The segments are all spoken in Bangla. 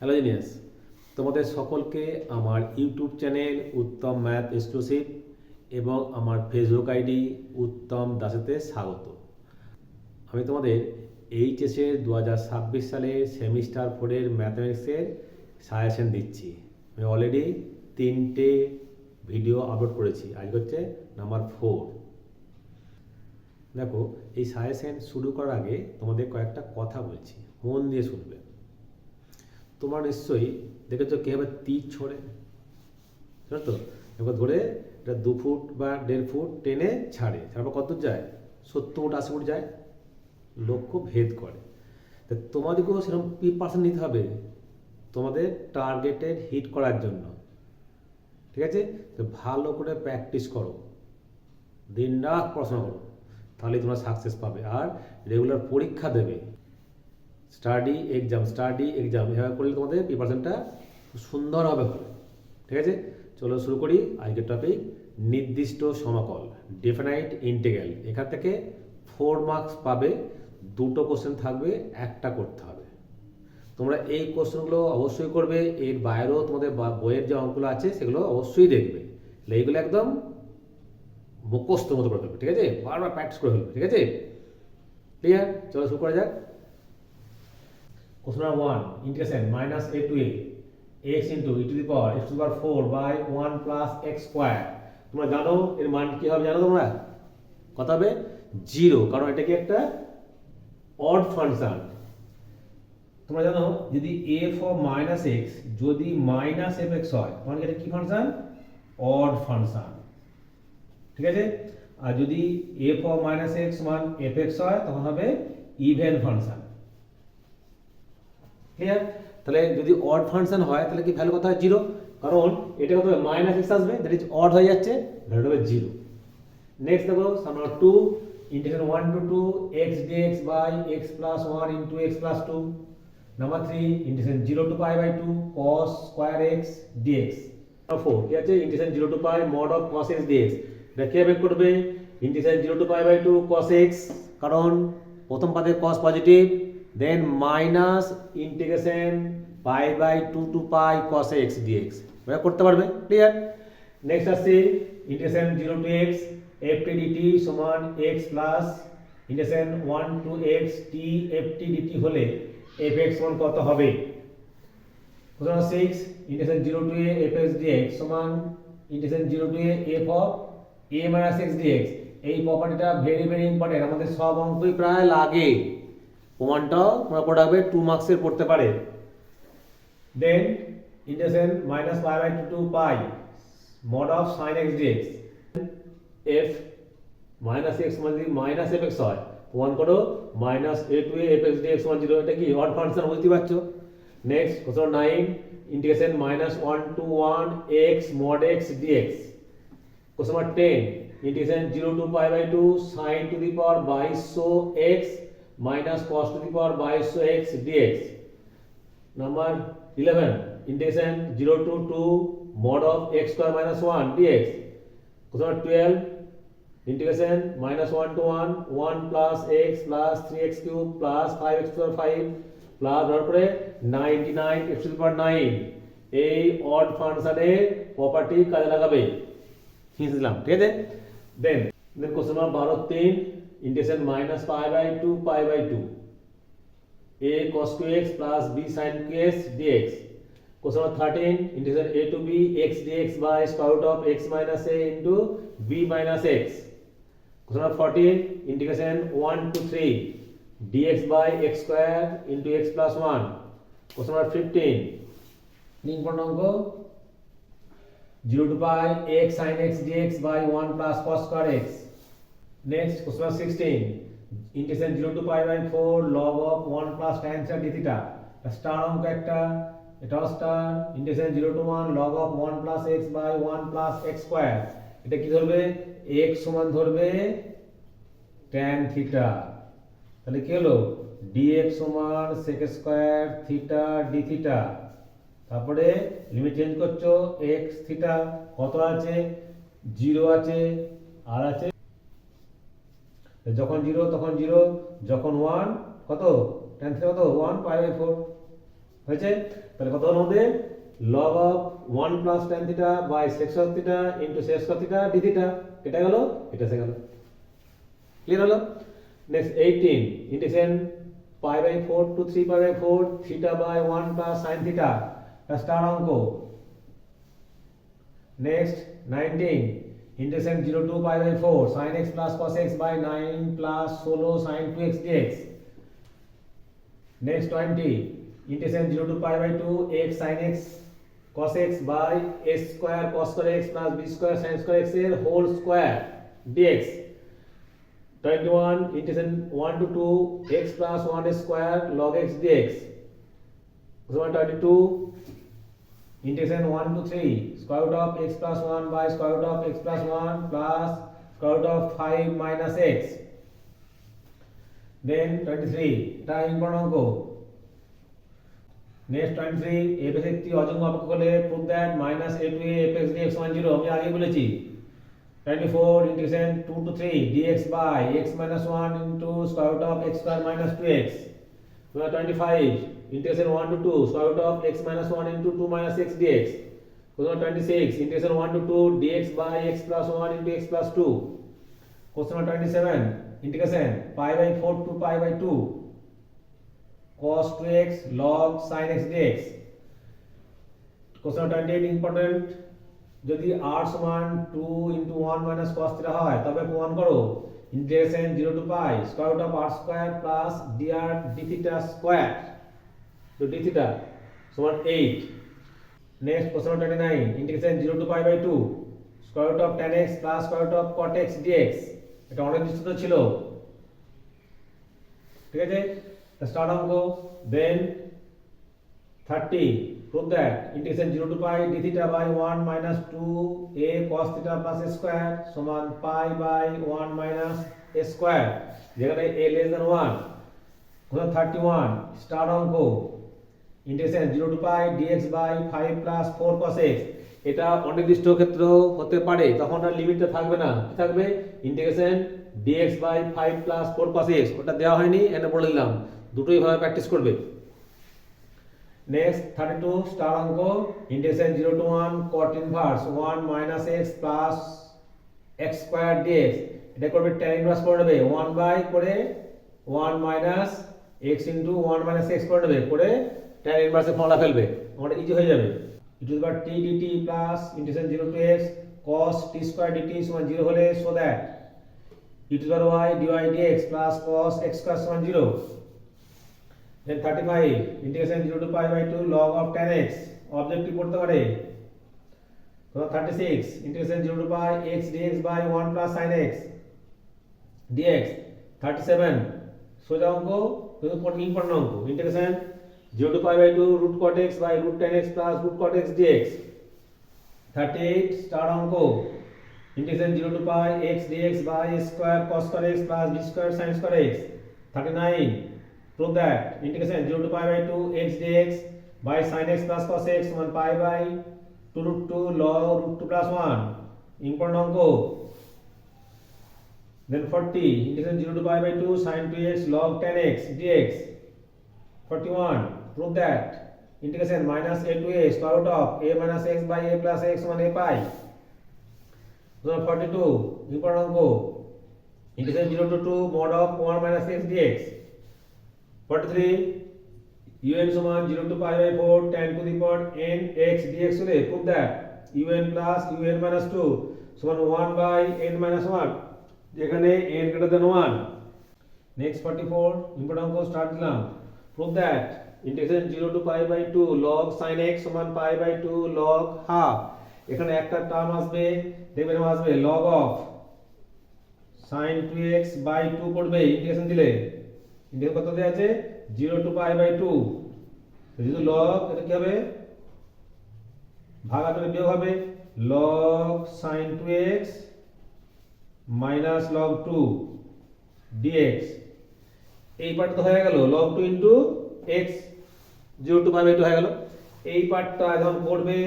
হ্যালো জিনিয়াস, তোমাদের সকলকে আমার ইউটিউব চ্যানেল উত্তম ম্যাথ এক্সক্লুসিভ এবং আমার ফেসবুক আইডি উত্তম দাসেতে স্বাগত। আমি তোমাদের এইচএসের 2026 সালের সেমিস্টার 4-এর ম্যাথমেটিক্সের সাজেশন দিচ্ছি। আমি অলরেডি 3টে ভিডিও আপলোড করেছি, আজ হচ্ছে নাম্বার 4। দেখো, এই সাজেশন শুরু করার আগে তোমাদের কয়েকটা কথা বলছি, মন দিয়ে শুনবে। তোমরা নিশ্চয়ই দেখেছো কীভাবে তীর ছোড়ে, জানো তো? এবার ধরে এটা 2 ফুট বা 1.5 ফুট টেনে ছাড়ে, তারপর কত যায়? 70 ফুট 80 ফুট যায়, লক্ষ্য ভেদ করে। তা তোমাদেরকেও সেরকম প্রিপারেশন নিতে হবে তোমাদের টার্গেটেড হিট করার জন্য, ঠিক আছে? তো ভালো করে প্র্যাকটিস করো, দিন রাত পড়াশোনা করো, তাহলে তোমরা সাকসেস পাবে। আর রেগুলার পরীক্ষা দেবে, স্টাডি এক্সাম এভাবে করলে তোমাদের প্রিপারেশনটা সুন্দরভাবে হবে, ঠিক আছে? চলো শুরু করি আজকের টপিক, নির্দিষ্ট সমাকল, ডেফিনাইট ইন্টিগ্রাল। এখান থেকে 4 মার্কস পাবে, 2টো কোশ্চেন থাকবে, একটা করতে হবে। তোমরা এই কোশ্চেনগুলো অবশ্যই করবে, এর বাইরেও তোমাদের বইয়ের যে অঙ্কগুলো আছে সেগুলো অবশ্যই দেখবে। এইগুলো একদম মুখস্থ মতো করে ফেলবে, ঠিক আছে? বারবার প্র্যাকটিস করে ফেলবে, ঠিক আছে? ক্লিয়ার? চলো শুরু করা যাক। Question number 1, integration minus a to a x into e to the power x to the power 4 by 1 plus x square। তোমরা জানো এর মান কি হবে? জানো তোমরা কত হবে? 0, কারণ এটা কি একটা অড ফাংশন। তোমরা জানো যদি f of minus x যদি minus fx হয় তখন এটা কি ফাংশন? অড ফাংশন, ঠিক আছে? আর যদি f of minus x সমান fx হয় তখন হবে ইভেন ফাংশন। ক্লিয়ার? তাহলে যদি অড ফাংশন হয় তাহলে কি ভ্যালু কত হয়? 0, কারণ এটা কত হবে? মাইনাস এক্স আসবে, দ্যাট ইজ অড হয়ে যাচ্ছে, ভ্যালু হবে 0। নেক্সট দেখো সামনে 2, integration 1 to 2 x dx by x plus 1 into x plus 2। Number 3, integration 0 to pi by 2 cos square x dx। Number 4 কি আছে? Integration 0 to pi mod of cos x dx। এটা কিভাবে করবে? Integration 0 to pi by 2 cos x, কারণ প্রথম পাদে cos positive, then minus integration pi by 2 to pi cos x dx। এটা করতে পারবে, ক্লিয়ার? নেক্সট আসছে integration 0 to x ft dt সমান x plus integration 1 to x t ft dt হলে fx সমান কত হবে? Question 6, integration 0 to a fx dx সমান integration 0 to a f of a minus x dx। এই প্রপার্টিটা ভেরি ভেরি ইম্পর্টেন্ট, আমাদের সব অঙ্কই প্রায় লাগে। প্রমাণটাও তোমরা পড়ে রাখবে, 2 মার্কসের পড়তে পারে। Then integration minus pi by 2 to pi mod of sin x dx। f minus x মানে যদি মাইনাস fx হয় প্রমাণ করো minus a to a fx dx সমান 0। এটা কি অড ফাংশন, বুঝতে পারছো? Next question 9, integration minus 1 to 1 x mod x dx। Question number 10, integration 0 to pi by 2 sin to the power 22 x minus cos to the power 22 x dx। Number 11, integration 0 to 2 mod of x square minus 1 dx। Question number 12, integration minus 1 to 1 plus x plus 3x cube plus 5x to the power 5 plus তারপরে 99 x to the power 9। এই অড ফাংশনের প্রপার্টি কাজে লাগাবে, ঠিক দিলাম, ঠিক আছে? Then question number 12, integration minus pi by 2 pi by 2 a cos 2x plus b sin 2x dx। Question number 13, integration a to b x dx by square root of x minus a into b minus x। Question number 14, integration 1 to 3 dx by x square into x plus 1। Question number 15, important অঙ্ক 0 to pi x sin x dx by 1 plus cos square x। Next, question number 16, integration 0 to pi by 4 log of 1 plus tan square d theta। Star অঙ্ক একটা, এটা star. Integration 0 to 1 log of 1 plus x by 1 plus x square। এটা কি ধরবে? x সমান ধরবে tan theta। তাহলে কি হলো? dx সমান sec square theta d theta। তারপরে লিমিট চেঞ্জ করছো, x theta কত আছে? 0 আছে, আর আছে যখন 0 তখন 0, যখন 1 কত? tan theta কত? 1 pi by 4। হয়েছে? তাহলে কত হলো আমাদের log of 1 plus tan theta by sec of theta into sec of theta d theta, এটা গেল, এটা এসে গেল। ক্লিয়ার হলো? Next 18 integration pi by 4 to 3 pi by 4 theta by 1 plus sin theta, এটা স্টার অঙ্ক। Next 19 integration 0 to pi by 4 sin x plus cos x by 9 plus 16 sin 2x dx। Next 20 integration 0 to pi by 2 x sin x cos x by a square cos square x plus b square sin square x এর whole square dx। 21 integration 1 to 2 x plus 1 square log x dx। 22 integration 1 to 3 square root of x plus 1 by square root of x plus 1 plus square root of 5 minus x। then 23 এটা ইম্পর্টেন্ট অঙ্ক। নেক্সট 23 f এর একটি অযুগ্ম অপেক্ষক হলে prove that minus a to a fx dx সমান 0, আমি আগেই বলেছি। 24 integration 2 to 3 dx by x minus 1 into square root of x square minus 2x। 25 integration 1 to 2 square root of x minus 1 into 2 minus x dx। 26 integration 1 to 2 dx by x plus 1 into x plus 2। 27 integration pi by 4 to pi by 2 cos 2x log sin x dx। 28 important, যদি r সমান 2 into 1 minus cos থিটা হয় তবে প্রমাণ করো integration 0 to pi square root of r square plus dr d theta square তো d theta সমান 8। Next 29 integration 0 to pi by 2 square root of tan x plus square root of cot x dx, এটা অনির্দিষ্ট ছিল, ঠিক আছে? start অঙ্ক। then 30 prove that integration 0 to pi d theta by 1 minus 2 a cos theta plus a square সমান pi by 1 minus a square, যেখানে a less than 1। 31 start অঙ্ক integration 0 to pi dx by 5 plus 4 cos x, এটা অনির্দিষ্ট ক্ষেত্র হতে পারে, তখন আর লিমিটটা থাকবে না, কি থাকবে integration dx by 5 plus 4 cos x, ওটা দেওয়া হয়নি, এটা বলে দিলাম, দুটোই ভাবে প্র্যাকটিস করবে। নেক্সট 32 স্টার অঙ্ক integration 0 to 1 cot inverse 1 minus x plus x square dx, এটা করবে tan inverse করে নেবে 1 by করে 1 minus x into 1 minus x করে নেবে, করে tan inverse এর ফর্মুলা ফেলবে, আমাদের ইজি হয়ে যাবে। e to the power t dt plus integration 0 to x cos t square dt সমান 0 হলে so that e to the power y dy dx plus cos x square সমান 0। then 35 integration 0 to pi by 2 log of tan x, objective করতে পারে। 36 integration 0 to pi x dx by 1 plus sin x dx। 37 সোজা অঙ্ক কিন্তু ইম্পর্টেন্ট অঙ্ক, integration 0 to pi by 2 root cot x by root tan x plus root cot x dx। 38 star অঙ্ক integration 0 to pi x dx by a square cos square x plus b square sin square x। 39 prove that integration 0 to pi by 2 x dx by sin x plus cos x সমান pi by 2 root 2 log root 2 plus 1, important অঙ্ক। then 40 integration 0 to pi by 2 sin 2x log tan x dx। 41 prove that integration minus a to a square root of a minus x by a plus x সমান a pi। 42 ইম্পর্টেন্ট অঙ্ক integration 0 to 2 mod of 1 minus x dx। 43 un সমান 0 to pi by 4 tan to the power n x dx হলে prove that un plus un minus 2 সমান 1 by n minus 1, যেখানে n greater than 1। next 44 important অঙ্ক স্টার্ট দিলাম। prove that integration 0 to pi by 2 log sin x সমান pi by 2 log half, এখানে একটা টার্ম আসবে, দেখবেন আসবে log of sin 2x by 2 পড়বে ইন্টিগ্রেশন দিলে, ইন্টিগ্রেশন কত দেয়া আছে 0 to pi by 2, যেহেতু log এটা কি হবে ভাগাকারে বিয়োগ হবে log sin 2x minus log 2 dx। এই পার্টটা হয়ে গেল log 2 into x 0 to pi by 2 হয়ে গেল। এই পার্টটা যখন করবে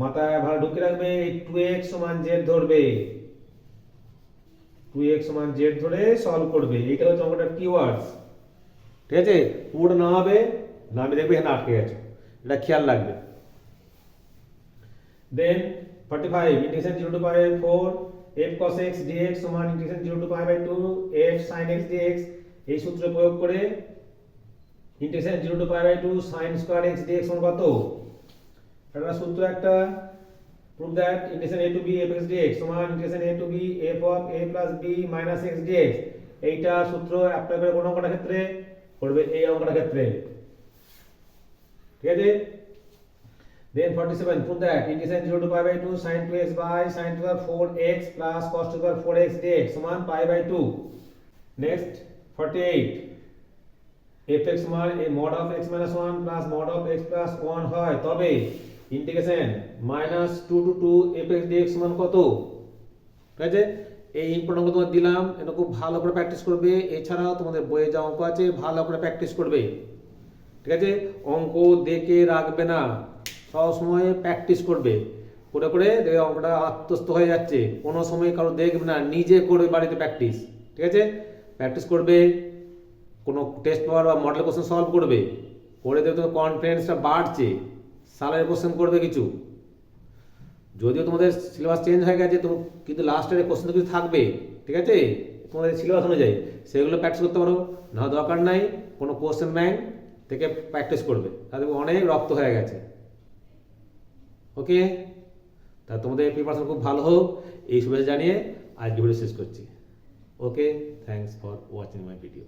মাথায় ভালো ঢুকে রাখবে, এই 2x সমান z ধরবে, 2x সমান z ধরে সলভ করবে, এটা হচ্ছে অঙ্কটার কিওয়ার্ডস, ঠিক আছে? পুরোটা না হবে না, আমি দেখবে এখানে আটকে গেছে, এটা খেয়াল রাখবে। Then 45 integration 0 to pi by 4 f cos x dx সমান integration 0 to pi by 2 f sin x dx। এই সূত্র প্রয়োগ করে integration 0 to pi by 2 sin square x dx সমান কত? এটা সূত্র একটা, prove that integration a to b f x dx সমান integration a to b f of a plus b minus x dx। এইটা সূত্র অ্যাপ্লাই করে কোন অঙ্কটার ক্ষেত্রে করবে? এই অঙ্কটার ক্ষেত্রে, ঠিক আছে। then 47 prove that integration 0 to pi by 2 sin 2x by sin to the power 4x plus cos to the power 4x dx সমান pi by 2। next 48 fx সমান a mod of x minus 1 plus mod of x plus 1 হয় তবে ইন্টিগ্রেশন -2 to 2 fx dx সমান কত? ঠিক আছে, এই ইম্পর্টেন্ট তোমাদের দিলাম, এটা খুব ভালো করে প্র্যাকটিস করবে। এছাড়াও তোমাদের বইয়ে যা অঙ্ক আছে ভালো করে প্র্যাকটিস করবে, ঠিক আছে। অঙ্ক দেখে রাখবে না, সব সময় প্র্যাকটিস করবে, করে করে দেখবে অঙ্কটা আত্মস্থ হয়ে যাচ্ছে। কোনো সময় কারো দেখবে না, নিজে করবে বাড়িতে প্র্যাকটিস, ঠিক আছে। প্র্যাকটিস করবে, কোনো টেস্ট পেপার বা মডেল কোশ্চেন সলভ করবে, করে দেখবে তোমার কনফিডেন্সটা বাড়ছে। সালের কোশ্চেন করবে কিছু, যদিও তোমাদের সিলেবাস চেঞ্জ হয়ে গেছে তো, কিন্তু লাস্টের কোশ্চেন কিছু থাকবে, ঠিক আছে, তোমাদের সিলেবাস অনুযায়ী সেগুলো প্র্যাকটিস করতে পারো। না দরকার নাই, কোনো কোশ্চেন ব্যাংক থেকে প্র্যাকটিস করবে, তাহলে অনেক রপ্ত হয়ে গেছে। ওকে, তা তোমাদের প্রিপারেশন খুব ভালো হোক, এই শুভেচ্ছা জানিয়ে আজকে ভিডিও শেষ করছি। Okay, thanks for watching my video.